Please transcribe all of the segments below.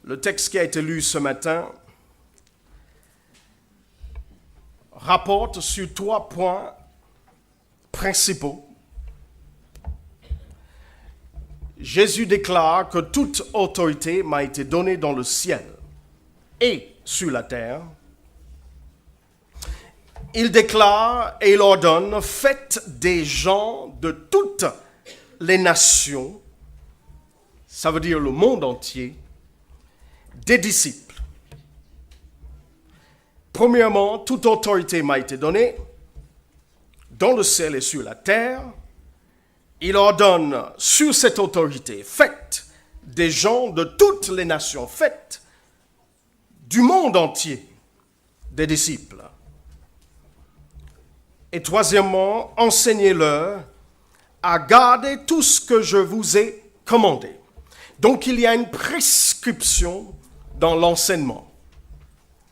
Le texte qui a été lu ce matin rapporte sur 3 points principaux. Jésus déclare que toute autorité m'a été donnée dans le ciel et sur la terre. Il déclare et il ordonne, faites des gens de toutes les nations, ça veut dire le monde entier, des disciples. Premièrement, toute autorité m'a été donnée dans le ciel et sur la terre. Il ordonne sur cette autorité, faites des gens de toutes les nations, faites du monde entier des disciples. Et troisièmement, enseignez-leur à garder tout ce que je vous ai commandé. Donc il y a une prescription dans l'enseignement.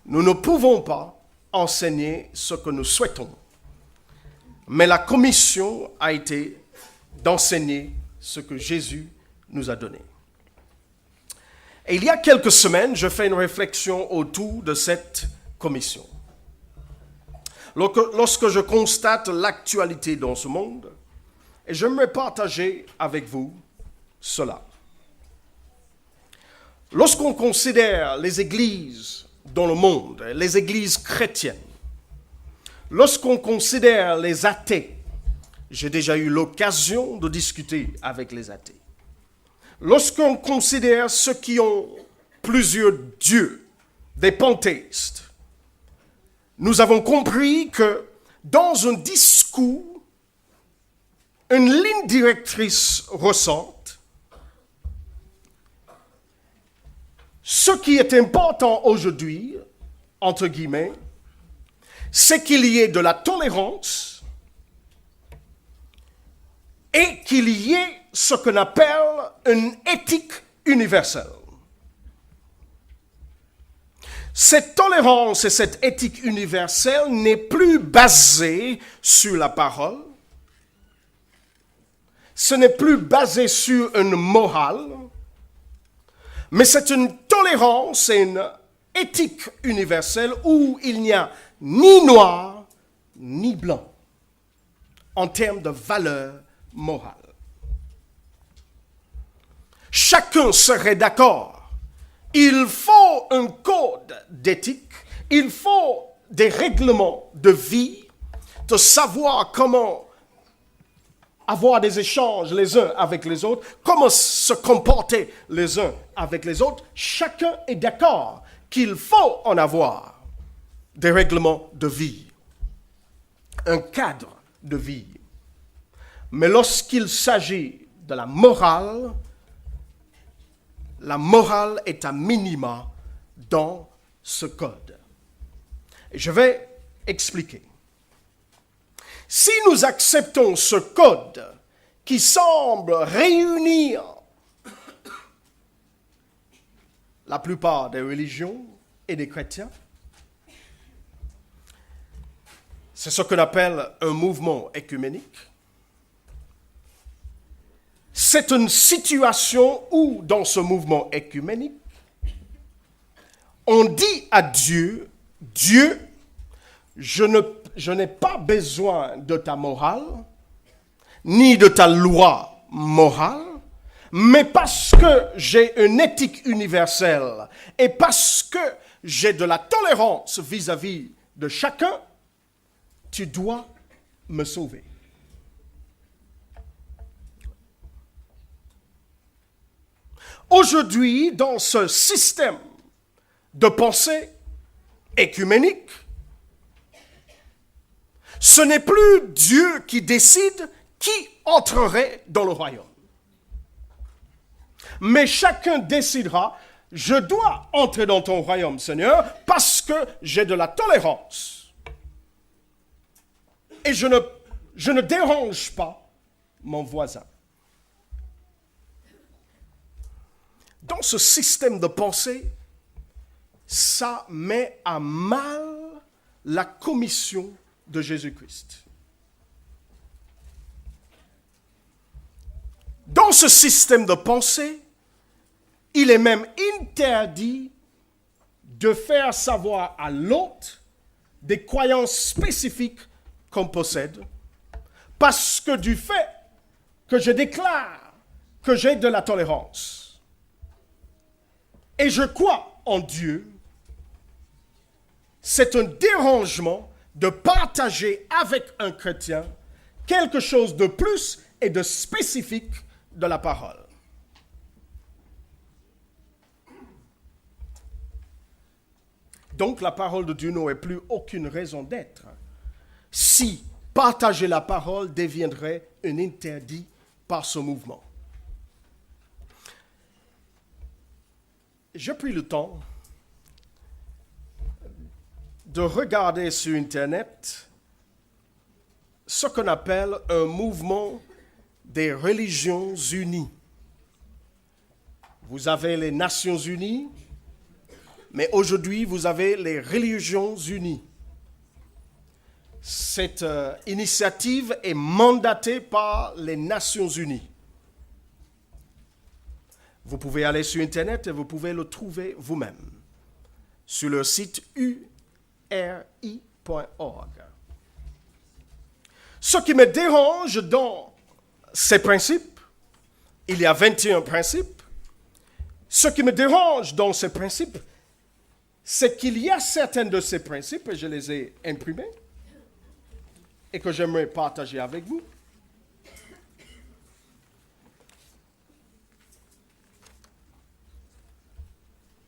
Nous ne pouvons pas enseigner ce que nous souhaitons. Mais la commission a été d'enseigner ce que Jésus nous a donné. Et il y a quelques semaines, je fais une réflexion autour de cette commission. Lorsque je constate l'actualité dans ce monde, et j'aimerais partager avec vous cela. Lorsqu'on considère les églises dans le monde, les églises chrétiennes, lorsqu'on considère les athées, j'ai déjà eu l'occasion de discuter avec les athées, lorsqu'on considère ceux qui ont plusieurs dieux, des panthéistes, nous avons compris que dans un discours, une ligne directrice ressente. Ce qui est important aujourd'hui, entre guillemets, c'est qu'il y ait de la tolérance et qu'il y ait ce qu'on appelle une éthique universelle. Cette tolérance et cette éthique universelle n'est plus basée sur la parole. Ce n'est plus basé sur une morale, mais c'est une tolérance et une éthique universelle où il n'y a ni noir ni blanc en termes de valeur morale. Chacun serait d'accord. Il faut un code d'éthique, il faut des règlements de vie, de savoir comment avoir des échanges les uns avec les autres, comment se comporter les uns avec les autres. Chacun est d'accord qu'il faut en avoir des règlements de vie, un cadre de vie. Mais lorsqu'il s'agit de la morale est à minima dans ce code. Et je vais expliquer. Si nous acceptons ce code qui semble réunir la plupart des religions et des chrétiens, c'est ce qu'on appelle un mouvement œcuménique. C'est une situation où, dans ce mouvement œcuménique, on dit à Dieu, Dieu, je n'ai pas besoin de ta morale, ni de ta loi morale, mais parce que j'ai une éthique universelle et parce que j'ai de la tolérance vis-à-vis de chacun, tu dois me sauver. Aujourd'hui, dans ce système de pensée œcuménique, ce n'est plus Dieu qui décide qui entrerait dans le royaume. Mais chacun décidera, je dois entrer dans ton royaume, Seigneur, parce que j'ai de la tolérance. Et je ne dérange pas mon voisin. Dans ce système de pensée, ça met à mal la commission de Jésus-Christ. Dans ce système de pensée, Il est même interdit de faire savoir à l'autre des croyances spécifiques qu'on possède, parce que du fait que je déclare que j'ai de la tolérance et je crois en Dieu, c'est un dérangement de partager avec un chrétien quelque chose de plus et de spécifique de la parole. Donc la parole de Dieu n'aurait plus aucune raison d'être si partager la parole deviendrait un interdit par ce mouvement. J'ai pris le temps de regarder sur Internet ce qu'on appelle un mouvement des religions unies. Vous avez les Nations unies, mais aujourd'hui, vous avez les religions unies. Cette initiative est mandatée par les Nations unies. Vous pouvez aller sur Internet et vous pouvez le trouver vous-même sur le site uri.org. Ce qui me dérange dans ces principes, il y a 21 principes, ce qui me dérange dans ces principes, c'est qu'il y a certains de ces principes, et je les ai imprimés, et que j'aimerais partager avec vous.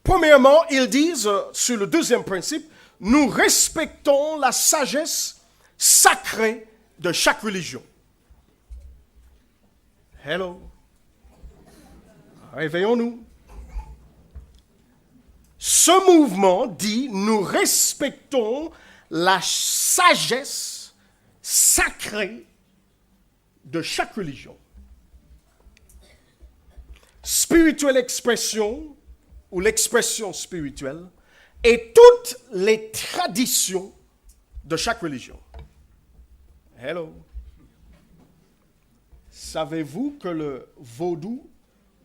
Premièrement, ils disent, sur le deuxième principe, nous respectons la sagesse sacrée de chaque religion. Hello. Réveillons-nous. Ce mouvement dit, nous respectons la sagesse sacrée de chaque religion. Spirituelle expression, ou l'expression spirituelle, et toutes les traditions de chaque religion. Hello. Savez-vous que le vaudou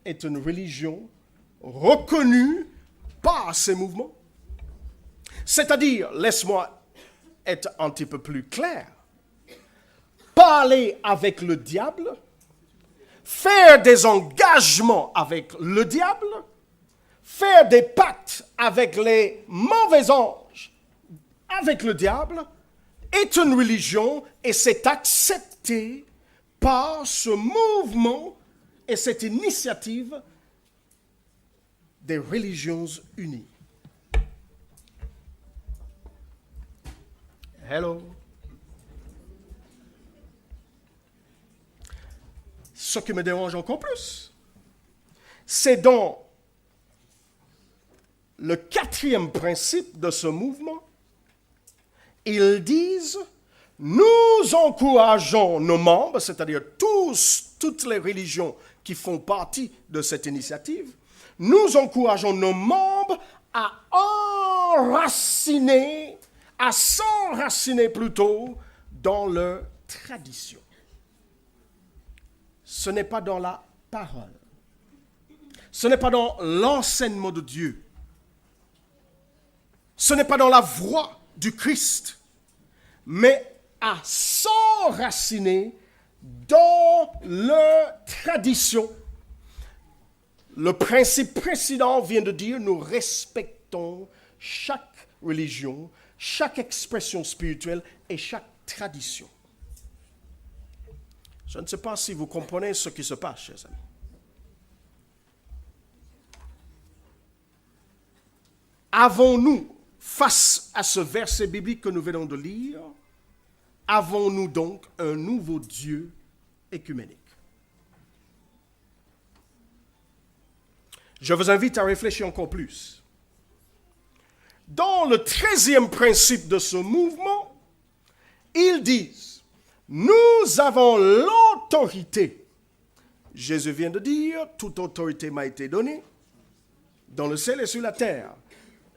est une religion reconnue par ces mouvements? C'est-à-dire, laisse-moi être un petit peu plus clair, parler avec le diable, faire des engagements avec le diable, faire des pactes avec les mauvais anges, avec le diable, est une religion et c'est accepté par ce mouvement et cette initiative des religions unies. Hello. Ce qui me dérange encore plus, c'est dans le quatrième principe de ce mouvement, ils disent, nous encourageons nos membres, c'est-à-dire toutes les religions qui font partie de cette initiative, nous encourageons nos membres à s'enraciner plutôt dans leur tradition. Ce n'est pas dans la parole. Ce n'est pas dans l'enseignement de Dieu. Ce n'est pas dans la voie du Christ, mais à s'enraciner dans leur tradition. Le principe précédent vient de dire, nous respectons chaque religion, chaque expression spirituelle et chaque tradition. Je ne sais pas si vous comprenez ce qui se passe, chers amis. Avons-nous, face à ce verset biblique que nous venons de lire, avons-nous donc un nouveau Dieu écuménique? Je vous invite à réfléchir encore plus. Dans le 13e principe de ce mouvement, ils disent, nous avons l'autorité. Jésus vient de dire, toute autorité m'a été donnée dans le ciel et sur la terre.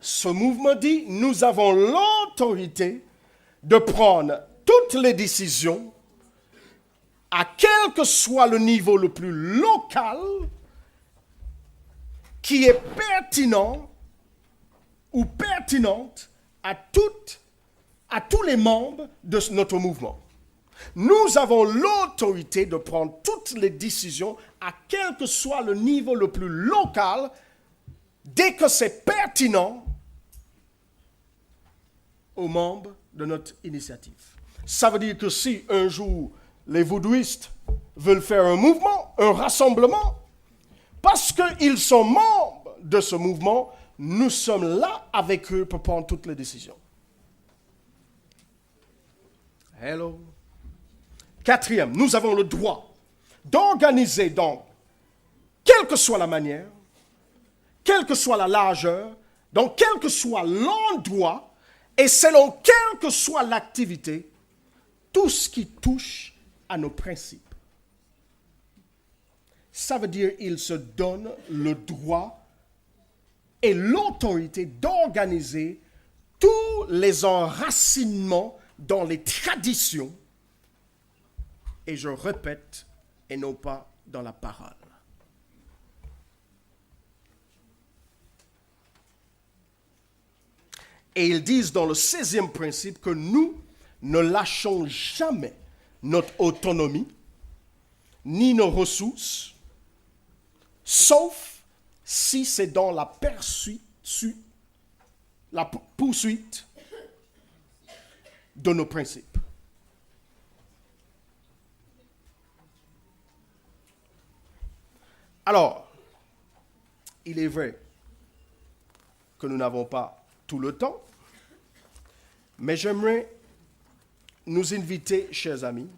Ce mouvement dit, nous avons l'autorité de prendre toutes les décisions, à quel que soit le niveau le plus local, qui est pertinent ou pertinente à tous les membres de notre mouvement. Nous avons l'autorité de prendre toutes les décisions à quel que soit le niveau le plus local, dès que c'est pertinent aux membres de notre initiative. Ça veut dire que si un jour les vaudouistes veulent faire un mouvement, un rassemblement, parce qu'ils sont membres de ce mouvement, nous sommes là avec eux pour prendre toutes les décisions. Hello. Quatrième, nous avons le droit d'organiser donc, quelle que soit la manière, quelle que soit la largeur, dans quel que soit l'endroit, et selon quelle que soit l'activité, tout ce qui touche à nos principes. Ça veut dire qu'il se donne le droit et l'autorité d'organiser tous les enracinements dans les traditions, et je répète, et non pas dans la parole. Et ils disent dans le 16e principe que nous ne lâchons jamais notre autonomie, ni nos ressources, sauf si c'est dans la poursuite de nos principes. Alors, il est vrai que nous n'avons pas tout le temps, mais j'aimerais nous inviter, chers amis,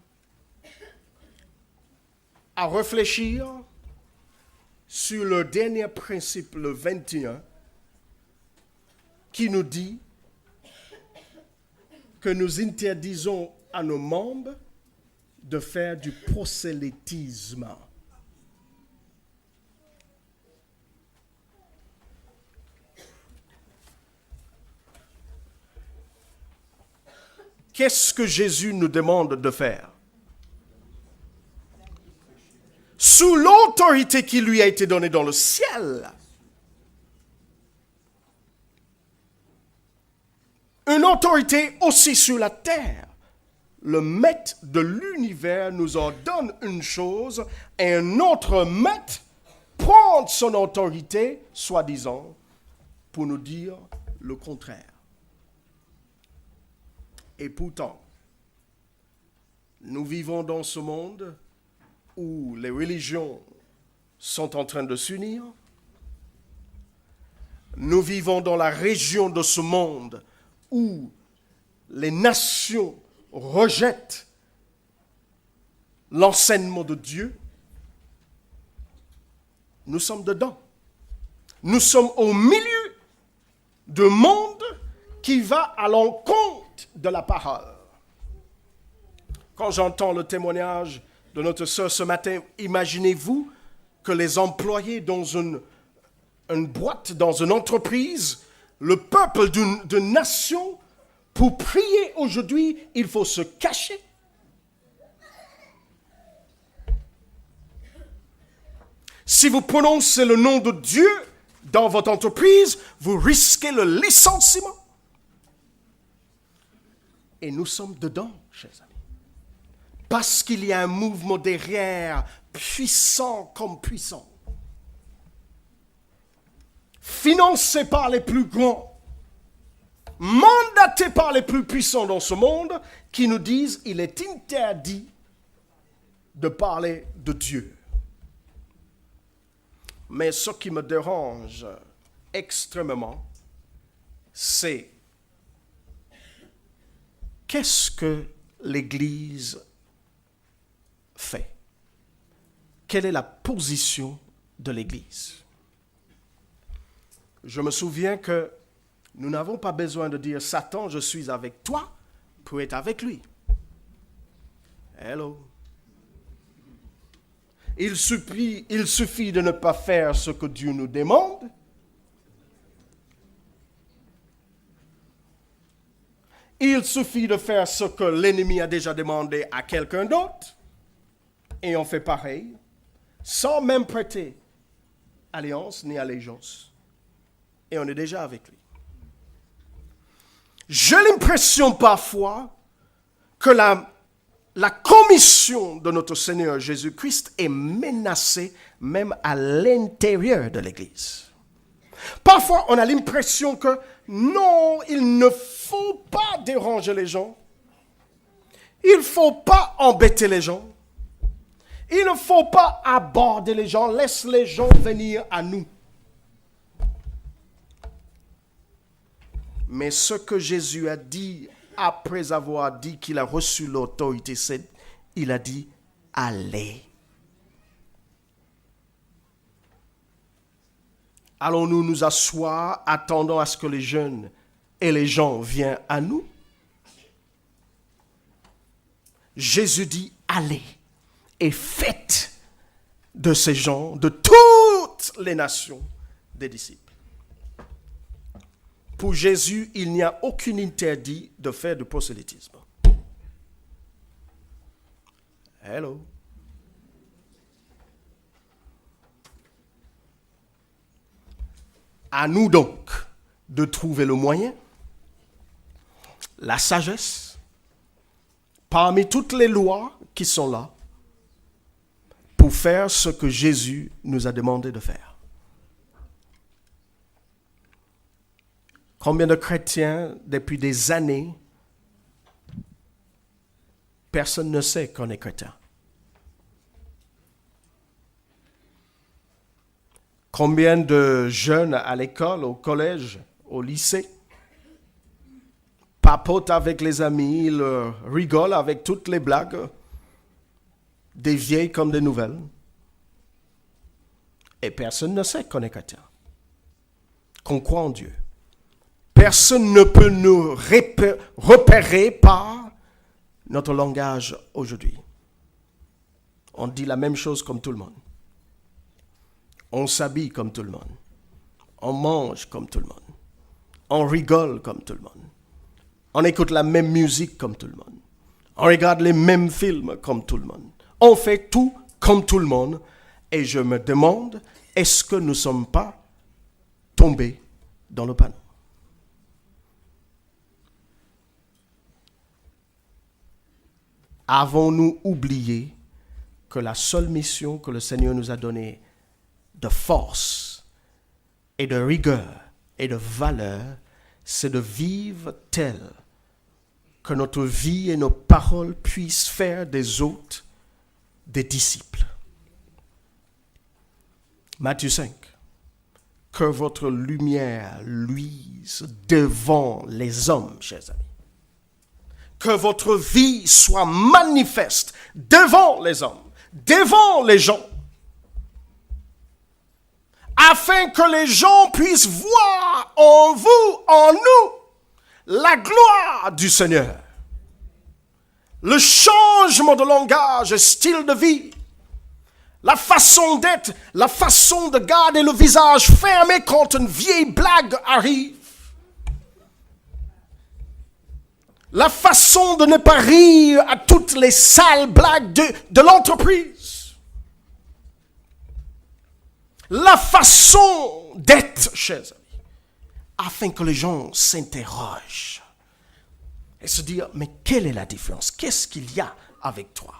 à réfléchir sur le dernier principe, le 21, qui nous dit que nous interdisons à nos membres de faire du prosélytisme. Qu'est-ce que Jésus nous demande de faire? Sous l'autorité qui lui a été donnée dans le ciel, une autorité aussi sur la terre. Le maître de l'univers nous ordonne une chose et un autre maître prend son autorité, soi-disant, pour nous dire le contraire. Et pourtant, nous vivons dans ce monde où les religions sont en train de s'unir. Nous vivons dans la région de ce monde où les nations rejettent l'enseignement de Dieu. Nous sommes dedans. Nous sommes au milieu d'un monde qui va à l'encontre de la parole. Quand j'entends le témoignage de notre sœur ce matin, imaginez-vous que les employés dans une boîte, dans une entreprise, le peuple d'une nation, pour prier aujourd'hui, il faut se cacher. Si vous prononcez le nom de Dieu dans votre entreprise, vous risquez le licenciement. Et nous sommes dedans, chers amis. Parce qu'il y a un mouvement derrière, puissant comme puissant. Financé par les plus grands. Mandaté par les plus puissants dans ce monde, qui nous disent qu'il est interdit de parler de Dieu. Mais ce qui me dérange extrêmement, c'est qu'est-ce que l'Église fait? Quelle est la position de l'Église? Je me souviens que nous n'avons pas besoin de dire « Satan, je suis avec toi » pour être avec lui. Hello. Il suffit de ne pas faire ce que Dieu nous demande. Il suffit de faire ce que l'ennemi a déjà demandé à quelqu'un d'autre. Et on fait pareil, sans même prêter alliance ni allégeance. Et on est déjà avec lui. J'ai l'impression parfois que la commission de notre Seigneur Jésus-Christ est menacée même à l'intérieur de l'Église. Parfois, on a l'impression que non, il ne faut pas déranger les gens. Il ne faut pas embêter les gens. Il ne faut pas aborder les gens. Laisse les gens venir à nous. Mais ce que Jésus a dit après avoir dit qu'il a reçu l'autorité, c'est il a dit allez. Allons-nous nous asseoir, attendant à ce que les jeunes et les gens viennent à nous? Jésus dit allez et faites de ces gens, de toutes les nations, des disciples. Pour Jésus, il n'y a aucun interdit de faire du prosélytisme. Hello. À nous donc de trouver le moyen, la sagesse, parmi toutes les lois qui sont là, pour faire ce que Jésus nous a demandé de faire. Combien de chrétiens, depuis des années, personne ne sait qu'on est chrétien. Combien de jeunes à l'école, au collège, au lycée, papotent avec les amis, ils rigolent avec toutes les blagues, des vieilles comme des nouvelles. Et personne ne sait qu'on est chrétien, qu'on croit en Dieu. Personne ne peut nous repérer par notre langage aujourd'hui. On dit la même chose comme tout le monde. On s'habille comme tout le monde. On mange comme tout le monde. On rigole comme tout le monde. On écoute la même musique comme tout le monde. On regarde les mêmes films comme tout le monde. On fait tout comme tout le monde. Et je me demande, est-ce que nous ne sommes pas tombés dans le panneau? Avons-nous oublié que la seule mission que le Seigneur nous a donnée de force et de rigueur et de valeur, c'est de vivre tel que notre vie et nos paroles puissent faire des autres des disciples. Matthieu 5. Que votre lumière luise devant les hommes, chers amis. Que votre vie soit manifeste devant les hommes, devant les gens, afin que les gens puissent voir en vous, en nous, la gloire du Seigneur. Le changement de langage, style de vie, la façon d'être, la façon de garder le visage fermé quand une vieille blague arrive. La façon de ne pas rire à toutes les sales blagues de l'entreprise. La façon d'être, chers amis, afin que les gens s'interrogent et se disent, mais quelle est la différence? Qu'est-ce qu'il y a avec toi?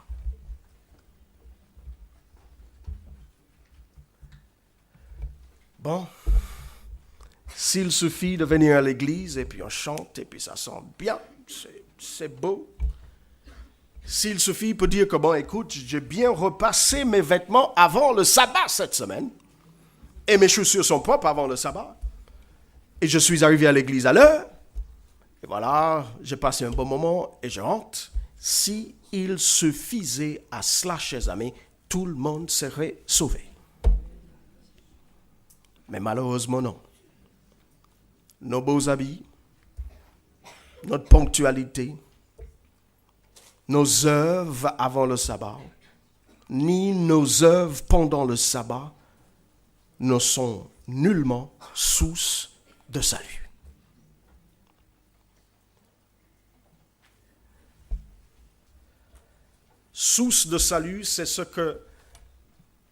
Bon, s'il suffit de venir à l'église et puis on chante et puis ça sent bien, c'est beau. S'il suffit pour dire que bon, écoute, j'ai bien repassé mes vêtements avant le sabbat cette semaine et mes chaussures sont propres avant le sabbat et je suis arrivé à l'église à l'heure et voilà, j'ai passé un bon moment et je rentre. Si il suffisait à cela, chers amis, tout le monde serait sauvé. Mais malheureusement non. Nos beaux habits, notre ponctualité, nos œuvres avant le sabbat, ni nos œuvres pendant le sabbat ne sont nullement source de salut. Source de salut, c'est ce que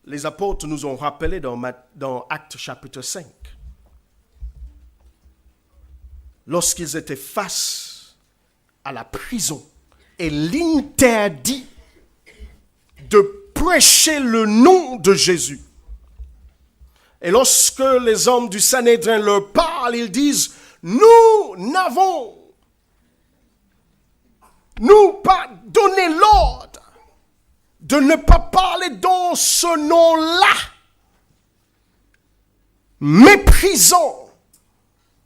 les apôtres nous ont rappelé dans Actes chapitre 5. Lorsqu'ils étaient face à la prison et l'interdit de prêcher le nom de Jésus. Et lorsque les hommes du Sanhédrin leur parlent, ils disent, nous n'avons pas donné l'ordre de ne pas parler dans ce nom-là, méprisant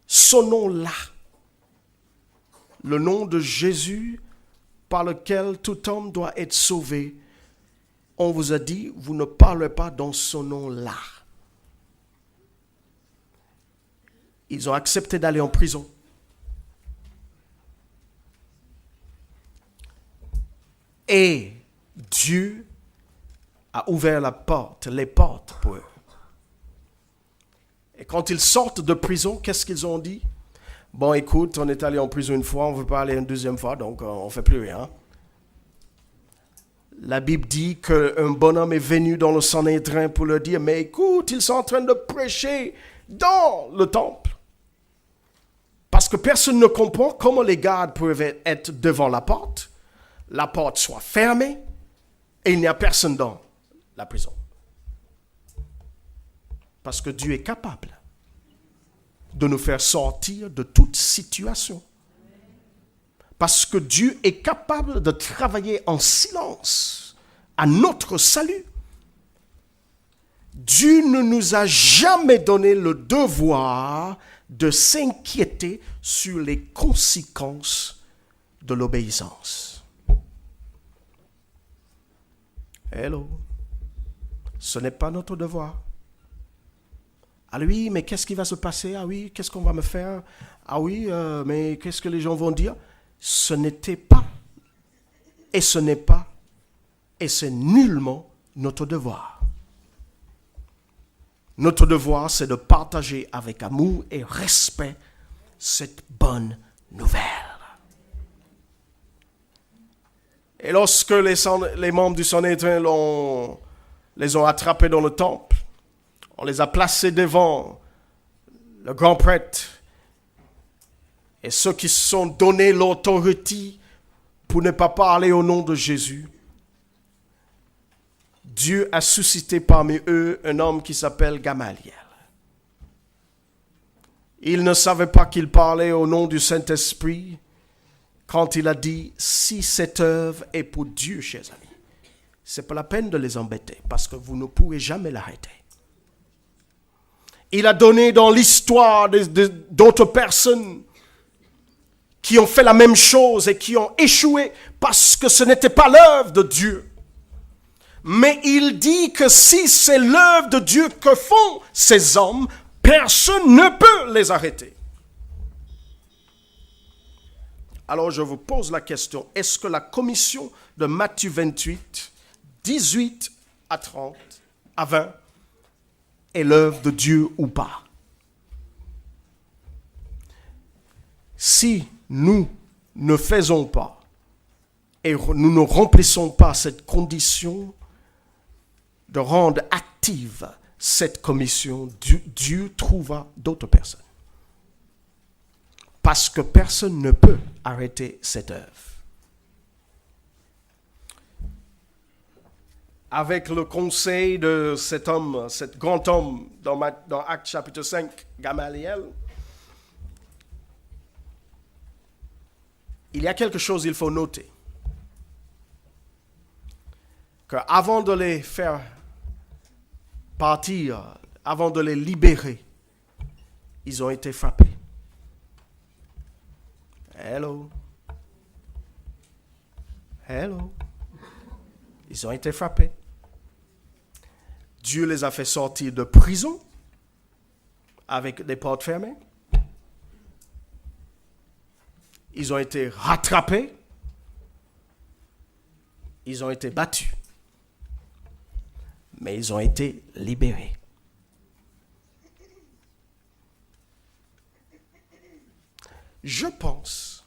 ce nom-là, le nom de Jésus par lequel tout homme doit être sauvé. On vous a dit, vous ne parlez pas dans ce nom-là. Ils ont accepté d'aller en prison. Et Dieu a ouvert les portes pour eux. Et quand ils sortent de prison, qu'est-ce qu'ils ont dit? Bon, écoute, on est allé en prison une fois, on ne veut pas aller une deuxième fois, donc on ne fait plus rien. La Bible dit qu'un bonhomme est venu dans le Sanhédrin pour leur dire, mais écoute, ils sont en train de prêcher dans le temple. Parce que personne ne comprend comment les gardes peuvent être devant la porte soit fermée et il n'y a personne dans la prison. Parce que Dieu est capable de nous faire sortir de toute situation. Parce que Dieu est capable de travailler en silence à notre salut. Dieu ne nous a jamais donné le devoir de s'inquiéter sur les conséquences de l'obéissance. Hello. Ce n'est pas notre devoir. Ah oui, mais qu'est-ce qui va se passer? Ah oui, qu'est-ce qu'on va me faire? Ah oui, mais qu'est-ce que les gens vont dire? Ce n'était pas, et ce n'est pas, et c'est nullement notre devoir. Notre devoir, c'est de partager avec amour et respect cette bonne nouvelle. Et lorsque les membres du Sanhédrin les ont attrapés dans le temple, on les a placés devant le grand prêtre et ceux qui se sont donné l'autorité pour ne pas parler au nom de Jésus. Dieu a suscité parmi eux un homme qui s'appelle Gamaliel. Il ne savait pas qu'il parlait au nom du Saint-Esprit quand il a dit « Si cette œuvre est pour Dieu, chers amis, ce n'est pas la peine de les embêter parce que vous ne pourrez jamais l'arrêter. » Il a donné dans l'histoire d'autres personnes qui ont fait la même chose et qui ont échoué parce que ce n'était pas l'œuvre de Dieu. Mais il dit que si c'est l'œuvre de Dieu que font ces hommes, personne ne peut les arrêter. Alors je vous pose la question, est-ce que la commission de Matthieu 28, 18 à 30, à 20, est l'œuvre de Dieu ou pas? Si nous ne faisons pas et nous ne remplissons pas cette condition de rendre active cette commission, Dieu trouvera d'autres personnes. Parce que personne ne peut arrêter cette œuvre. Avec le conseil de cet homme, cet grand homme dans Actes chapitre 5, Gamaliel, il y a quelque chose qu'il faut noter. Qu'avant de les faire partir, avant de les libérer, ils ont été frappés. Hello. Hello. Ils ont été frappés. Dieu les a fait sortir de prison avec des portes fermées. Ils ont été rattrapés. Ils ont été battus. Mais ils ont été libérés. Je pense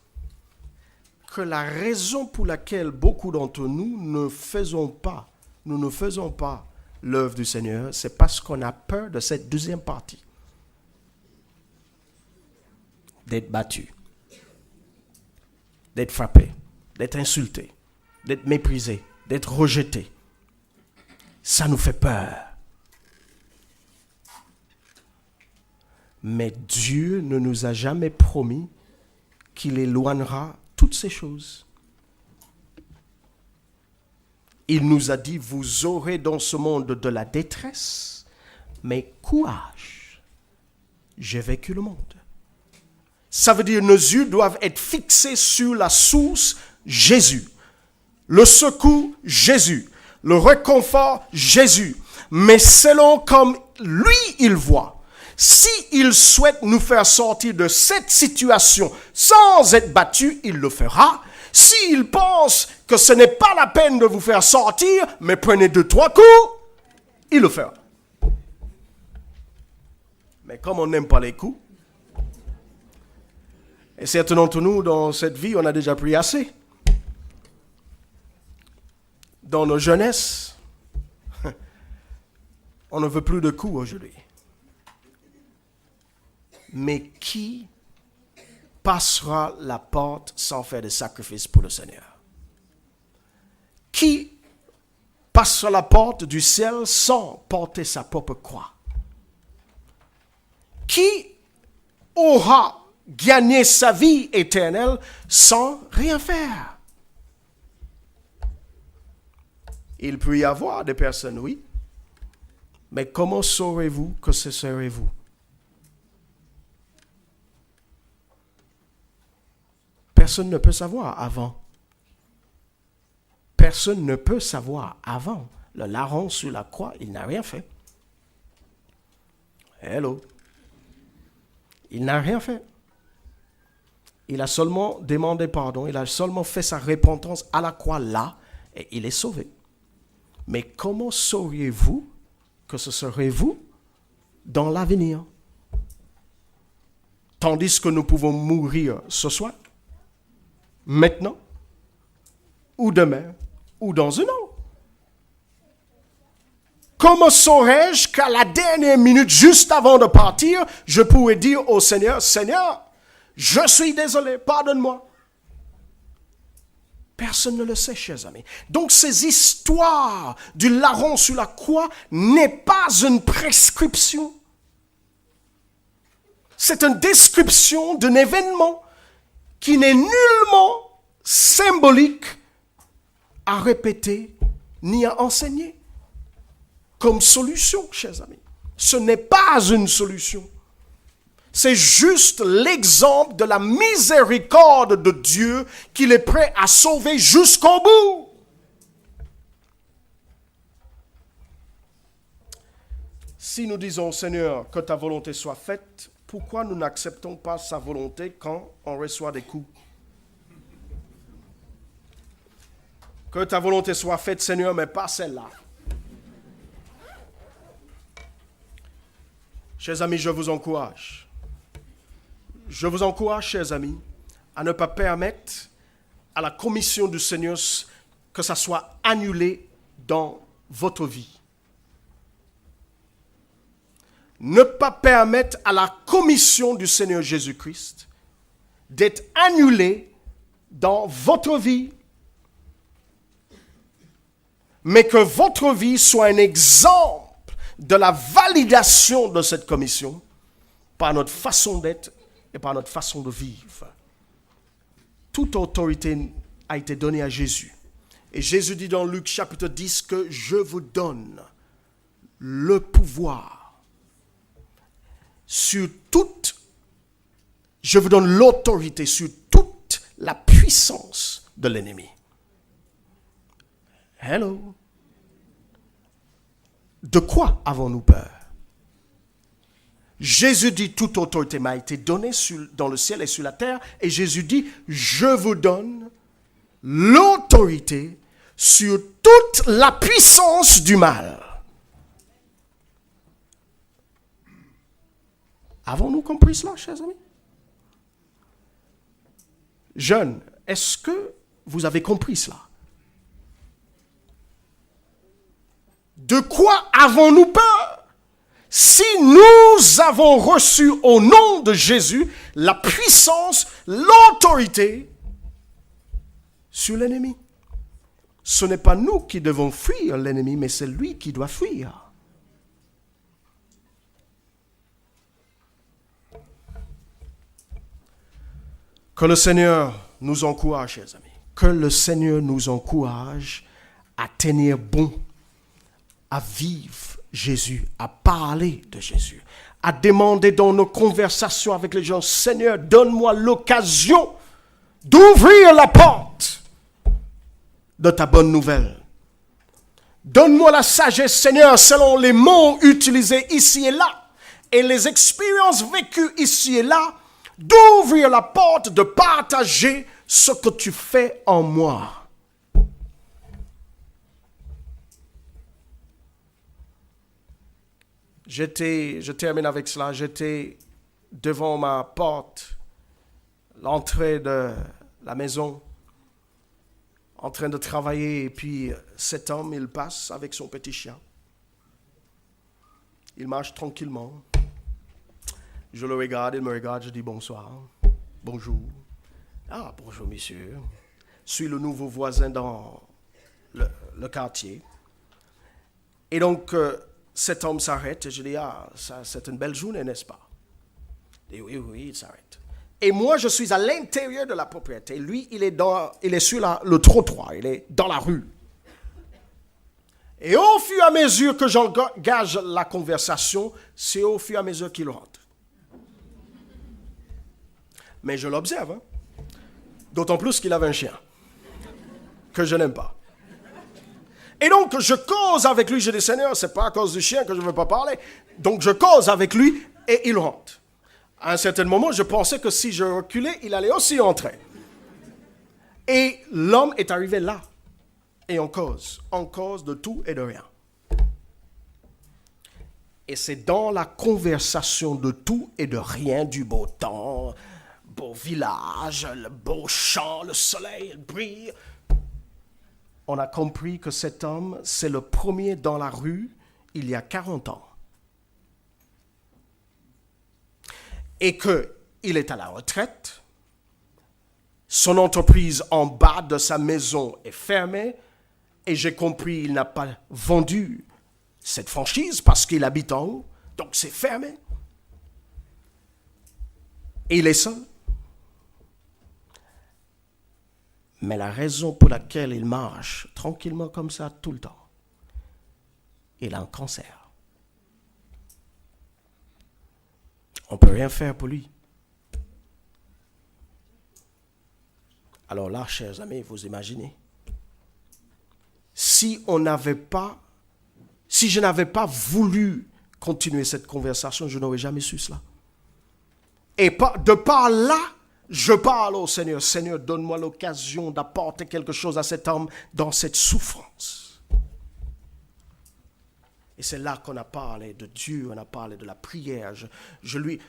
que la raison pour laquelle beaucoup d'entre nous nous ne faisons pas l'œuvre du Seigneur, c'est parce qu'on a peur de cette deuxième partie. D'être battu, d'être frappé, d'être insulté, d'être méprisé, d'être rejeté. Ça nous fait peur. Mais Dieu ne nous a jamais promis qu'il éloignera toutes ces choses. Il nous a dit, vous aurez dans ce monde de la détresse, mais courage, j'ai vaincu le monde. Ça veut dire que nos yeux doivent être fixés sur la source, Jésus. Le secours, Jésus. Le réconfort, Jésus. Mais selon comme lui, il voit. S'il souhaite nous faire sortir de cette situation sans être battu, il le fera. S'il pense que ce n'est pas la peine de vous faire sortir, mais prenez 2-3 coups, il le fera. Mais comme on n'aime pas les coups, et certains d'entre nous, dans cette vie, on a déjà pris assez. Dans nos jeunesses, on ne veut plus de coups aujourd'hui. Mais qui passera la porte sans faire de sacrifice pour le Seigneur? Qui passera la porte du ciel sans porter sa propre croix? Qui aura gagné sa vie éternelle sans rien faire? Il peut y avoir des personnes, oui. Mais comment saurez-vous que ce serez vous? Personne ne peut savoir avant. Personne ne peut savoir avant. Le larron sur la croix, il n'a rien fait. Hello. Il n'a rien fait. Il a seulement demandé pardon. Il a seulement fait sa repentance à la croix là. Et il est sauvé. Mais comment sauriez-vous que ce serait vous dans l'avenir? Tandis que nous pouvons mourir ce soir, maintenant, ou demain, ou dans un an. Comment saurais-je qu'à la dernière minute, juste avant de partir, je pourrais dire au Seigneur, Seigneur, je suis désolé, pardonne-moi. Personne ne le sait, chers amis. Donc ces histoires du larron sur la croix n'est pas une prescription. C'est une description d'un événement qui n'est nullement symbolique à répéter ni à enseigner comme solution, chers amis. Ce n'est pas une solution. C'est juste l'exemple de la miséricorde de Dieu qu'il est prêt à sauver jusqu'au bout. Si nous disons, Seigneur, que ta volonté soit faite, pourquoi nous n'acceptons pas sa volonté quand on reçoit des coups? Que ta volonté soit faite, Seigneur, mais pas celle-là. Chers amis, je vous encourage. Je vous encourage, chers amis, à ne pas permettre à la commission du Seigneur que ça soit annulé dans votre vie. Ne pas permettre à la commission du Seigneur Jésus-Christ d'être annulée dans votre vie, mais que votre vie soit un exemple de la validation de cette commission par notre façon d'être et par notre façon de vivre. Toute autorité a été donnée à Jésus. Et Jésus dit dans Luc chapitre 10 que je vous donne le pouvoir sur toute, je vous donne l'autorité sur toute la puissance de l'ennemi. Hello. De quoi avons-nous peur? Jésus dit, toute autorité m'a été donnée dans le ciel et sur la terre. Et Jésus dit, je vous donne l'autorité sur toute la puissance du mal. Avons-nous compris cela, chers amis? Jeunes, est-ce que vous avez compris cela? De quoi avons-nous peur? Si nous avons reçu au nom de Jésus la puissance, l'autorité sur l'ennemi. Ce n'est pas nous qui devons fuir l'ennemi, mais c'est lui qui doit fuir. Que le Seigneur nous encourage, chers amis. Que le Seigneur nous encourage à tenir bon, à vivre Jésus, à parler de Jésus, à demander dans nos conversations avec les gens, Seigneur, donne-moi l'occasion d'ouvrir la porte de ta bonne nouvelle. Donne-moi la sagesse, Seigneur, selon les mots utilisés ici et là, et les expériences vécues ici et là, d'ouvrir la porte, de partager ce que tu fais en moi. Je termine avec cela, j'étais devant ma porte, l'entrée de la maison, en train de travailler, et puis cet homme, il passe avec son petit chien. Il marche tranquillement. Je le regarde, il me regarde, je dis bonsoir, bonjour. Ah, bonjour monsieur. Je suis le nouveau voisin dans le quartier. Et donc, cet homme s'arrête et je dis, ah, ça, c'est une belle journée, n'est-ce pas? Et oui, il s'arrête. Et moi, je suis à l'intérieur de la propriété. Lui, il est sur le trottoir, il est dans la rue. Et au fur et à mesure que j'engage la conversation, c'est au fur et à mesure qu'il rentre. Mais je l'observe, hein? D'autant plus qu'il avait un chien que je n'aime pas. Et donc, je cause avec lui. Je dis, Seigneur, c'est pas à cause du chien que je ne veux pas parler. Donc, je cause avec lui et il rentre. À un certain moment, je pensais que si je reculais, il allait aussi entrer. Et l'homme est arrivé là. Et on cause de tout et de rien. Et c'est dans la conversation de tout et de rien, du beau temps, beau village, le beau champ, le soleil brille. On a compris que cet homme, c'est le premier dans la rue il y a 40 ans. Et qu'il est à la retraite. Son entreprise en bas de sa maison est fermée. Et j'ai compris qu'il n'a pas vendu cette franchise parce qu'il habite en haut. Donc c'est fermé. Et il est seul. Mais la raison pour laquelle il marche tranquillement comme ça tout le temps, il a un cancer. On ne peut rien faire pour lui. Alors là, chers amis, vous imaginez, si je n'avais pas voulu continuer cette conversation, je n'aurais jamais su cela. Et de par là, je parle au Seigneur. Seigneur, donne-moi l'occasion d'apporter quelque chose à cet homme dans cette souffrance. Et c'est là qu'on a parlé de Dieu, on a parlé de la prière. Je lui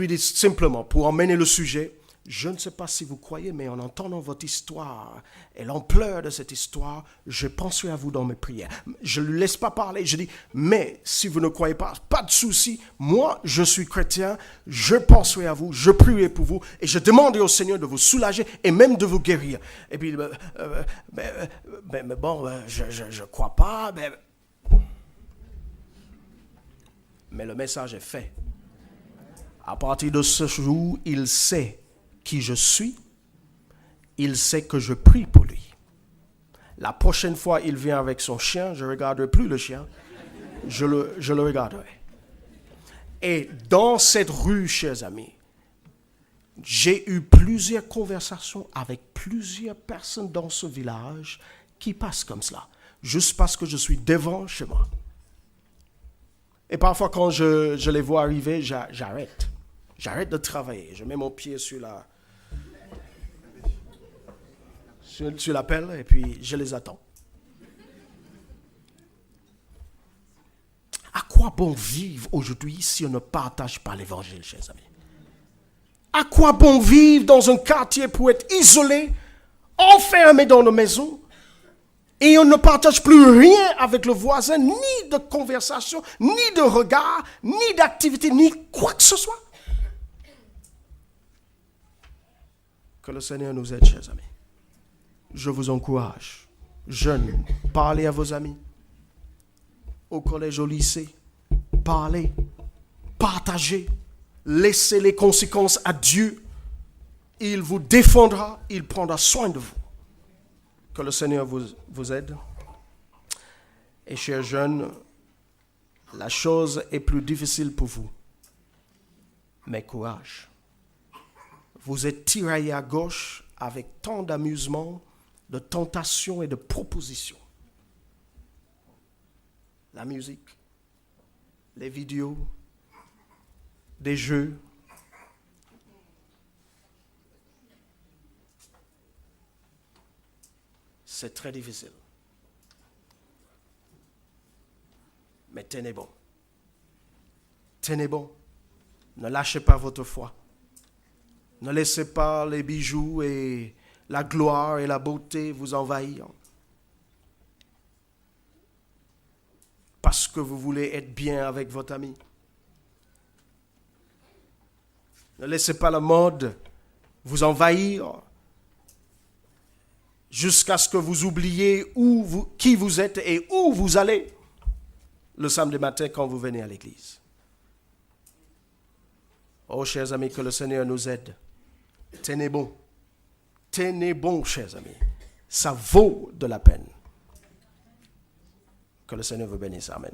dis simplement, pour emmener le sujet, je ne sais pas si vous croyez, mais en entendant votre histoire et l'ampleur de cette histoire, je penserai à vous dans mes prières. Je ne lui laisse pas parler, je dis, mais si vous ne croyez pas, pas de souci, moi je suis chrétien, je penserai à vous, je prierai pour vous et je demanderai au Seigneur de vous soulager et même de vous guérir. Et puis, mais bon, je ne crois pas, mais le message est fait. À partir de ce jour, il sait qui je suis, il sait que je prie pour lui. La prochaine fois il vient avec son chien, je ne regarderai plus le chien, je le regarderai. Et dans cette rue, chers amis, j'ai eu plusieurs conversations avec plusieurs personnes dans ce village qui passent comme cela, juste parce que je suis devant chez moi. Et parfois quand je les vois arriver, j'arrête. J'arrête de travailler. Je mets mon pied sur la pelle et puis je les attends. À quoi bon vivre aujourd'hui si on ne partage pas l'évangile, chers amis? À quoi bon vivre dans un quartier pour être isolé, enfermé dans nos maisons Et on ne partage plus rien avec le voisin, ni de conversation, ni de regard, ni d'activité, ni quoi que ce soit. Que le Seigneur nous aide, chers amis. Je vous encourage, jeunes, parlez à vos amis. Au collège, au lycée, parlez, partagez, laissez les conséquences à Dieu. Il vous défendra, il prendra soin de vous. Que le Seigneur vous aide. Et chers jeunes, la chose est plus difficile pour vous. Mais courage. Vous êtes tiraillés à gauche avec tant d'amusement, de tentations et de propositions. La musique, les vidéos, des jeux. C'est très difficile. Mais tenez bon. Tenez bon. Ne lâchez pas votre foi. Ne laissez pas les bijoux et la gloire et la beauté vous envahir. Parce que vous voulez être bien avec votre ami. Ne laissez pas la mode vous envahir jusqu'à ce que vous oubliez qui vous êtes et où vous allez le samedi matin quand vous venez à l'église. Oh, chers amis, que le Seigneur nous aide. Tenez bon. Tenez bon, chers amis. Ça vaut de la peine. Que le Seigneur vous bénisse. Amen.